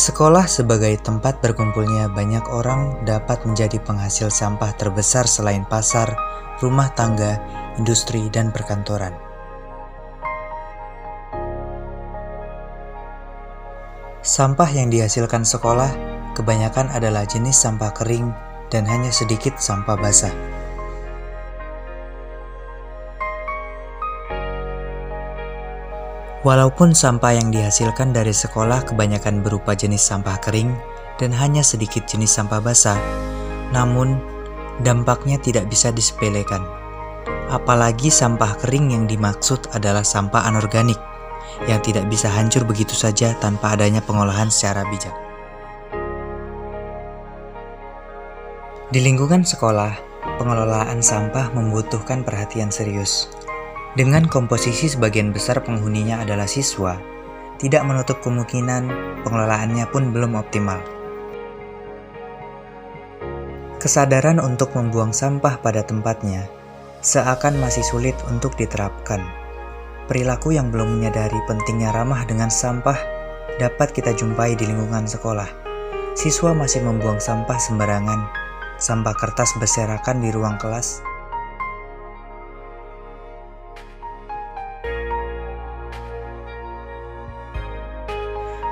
Sekolah sebagai tempat berkumpulnya banyak orang dapat menjadi penghasil sampah terbesar selain pasar, rumah tangga, industri, dan perkantoran. Sampah yang dihasilkan sekolah kebanyakan adalah jenis sampah kering dan hanya sedikit sampah basah. Walaupun sampah yang dihasilkan dari sekolah kebanyakan berupa jenis sampah kering dan hanya sedikit jenis sampah basah, namun dampaknya tidak bisa disepelekan. Apalagi sampah kering yang dimaksud adalah sampah anorganik yang tidak bisa hancur begitu saja tanpa adanya pengolahan secara bijak. Di lingkungan sekolah, pengelolaan sampah membutuhkan perhatian serius. Dengan komposisi sebagian besar penghuninya adalah siswa, tidak menutup kemungkinan pengelolaannya pun belum optimal. Kesadaran untuk membuang sampah pada tempatnya seakan masih sulit untuk diterapkan. Perilaku yang belum menyadari pentingnya ramah dengan sampah dapat kita jumpai di lingkungan sekolah. Siswa masih membuang sampah sembarangan, sampah kertas berserakan di ruang kelas,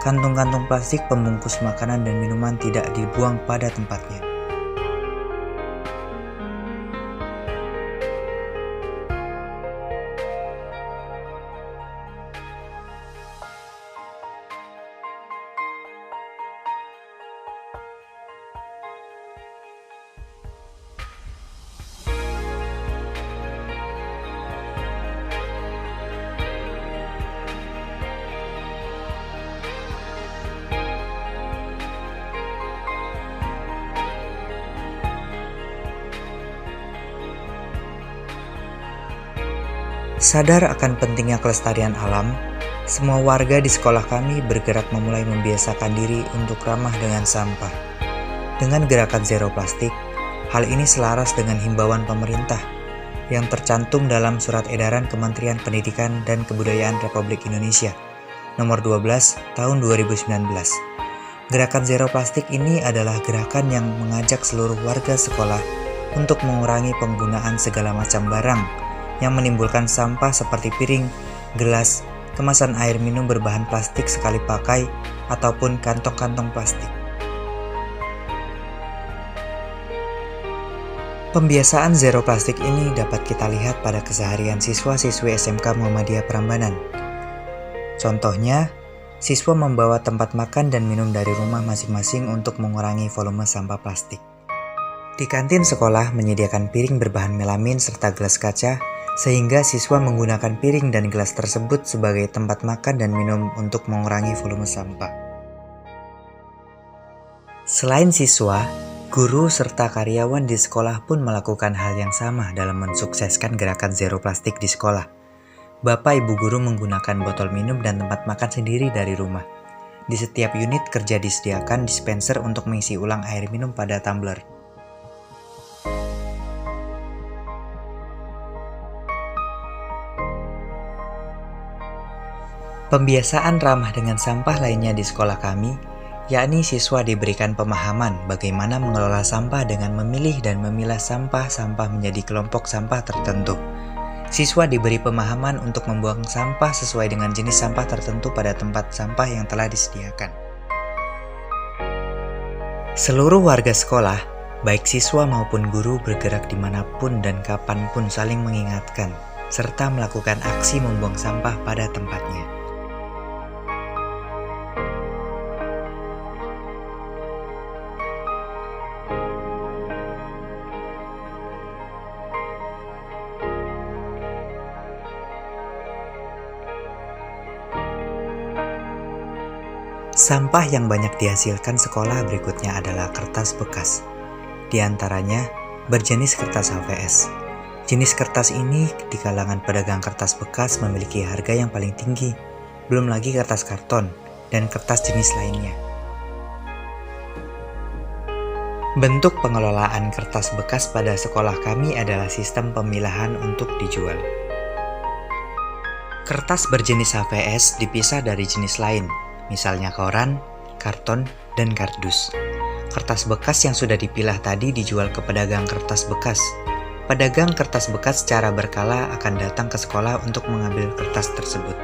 kantung-kantung plastik pembungkus makanan dan minuman tidak dibuang pada tempatnya. Sadar akan pentingnya kelestarian alam, semua warga di sekolah kami bergerak memulai membiasakan diri untuk ramah dengan sampah. Dengan gerakan zero plastik, hal ini selaras dengan himbauan pemerintah yang tercantum dalam Surat Edaran Kementerian Pendidikan dan Kebudayaan Republik Indonesia Nomor 12 Tahun 2019. Gerakan zero plastik ini adalah gerakan yang mengajak seluruh warga sekolah untuk mengurangi penggunaan segala macam barang yang menimbulkan sampah seperti piring, gelas, kemasan air minum berbahan plastik sekali pakai, ataupun kantong-kantong plastik. Pembiasaan zero plastik ini dapat kita lihat pada keseharian siswa-siswi SMK Muhammadiyah Prambanan. Contohnya, siswa membawa tempat makan dan minum dari rumah masing-masing untuk mengurangi volume sampah plastik. Di kantin sekolah menyediakan piring berbahan melamin serta gelas kaca, sehingga siswa menggunakan piring dan gelas tersebut sebagai tempat makan dan minum untuk mengurangi volume sampah. Selain siswa, guru serta karyawan di sekolah pun melakukan hal yang sama dalam mensukseskan gerakan zero plastik di sekolah. Bapak Ibu guru menggunakan botol minum dan tempat makan sendiri dari rumah. Di setiap unit kerja disediakan dispenser untuk mengisi ulang air minum pada tumbler. Pembiasaan ramah dengan sampah lainnya di sekolah kami, yakni siswa diberikan pemahaman bagaimana mengelola sampah dengan memilih dan memilah sampah-sampah menjadi kelompok sampah tertentu. Siswa diberi pemahaman untuk membuang sampah sesuai dengan jenis sampah tertentu pada tempat sampah yang telah disediakan. Seluruh warga sekolah, baik siswa maupun guru bergerak dimanapun dan kapanpun saling mengingatkan, serta melakukan aksi membuang sampah pada tempatnya. Sampah yang banyak dihasilkan sekolah berikutnya adalah kertas bekas. Di antaranya, berjenis kertas HVS. Jenis kertas ini di kalangan pedagang kertas bekas memiliki harga yang paling tinggi, belum lagi kertas karton dan kertas jenis lainnya. Bentuk pengelolaan kertas bekas pada sekolah kami adalah sistem pemilahan untuk dijual. Kertas berjenis HVS dipisah dari jenis lain, misalnya koran, karton, dan kardus. Kertas bekas yang sudah dipilah tadi dijual ke pedagang kertas bekas. Pedagang kertas bekas secara berkala akan datang ke sekolah untuk mengambil kertas tersebut.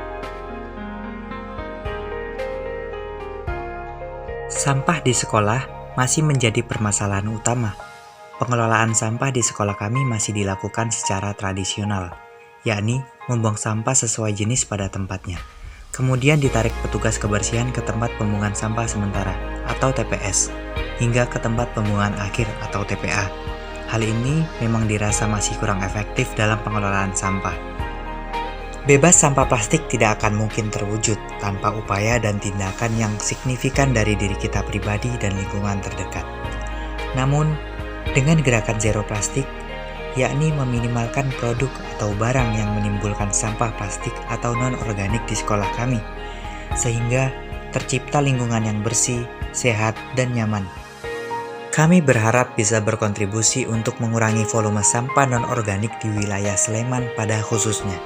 Sampah di sekolah masih menjadi permasalahan utama. Pengelolaan sampah di sekolah kami masih dilakukan secara tradisional, yakni membuang sampah sesuai jenis pada tempatnya. Kemudian ditarik petugas kebersihan ke tempat pembuangan sampah sementara atau TPS, hingga ke tempat pembuangan akhir atau TPA. Hal ini memang dirasa masih kurang efektif dalam pengelolaan sampah. Bebas sampah plastik tidak akan mungkin terwujud tanpa upaya dan tindakan yang signifikan dari diri kita pribadi dan lingkungan terdekat. Namun, dengan gerakan zero plastik, yakni meminimalkan produk atau barang yang menimbulkan sampah plastik atau non-organik di sekolah kami, sehingga tercipta lingkungan yang bersih, sehat, dan nyaman. Kami berharap bisa berkontribusi untuk mengurangi volume sampah non-organik di wilayah Sleman pada khususnya.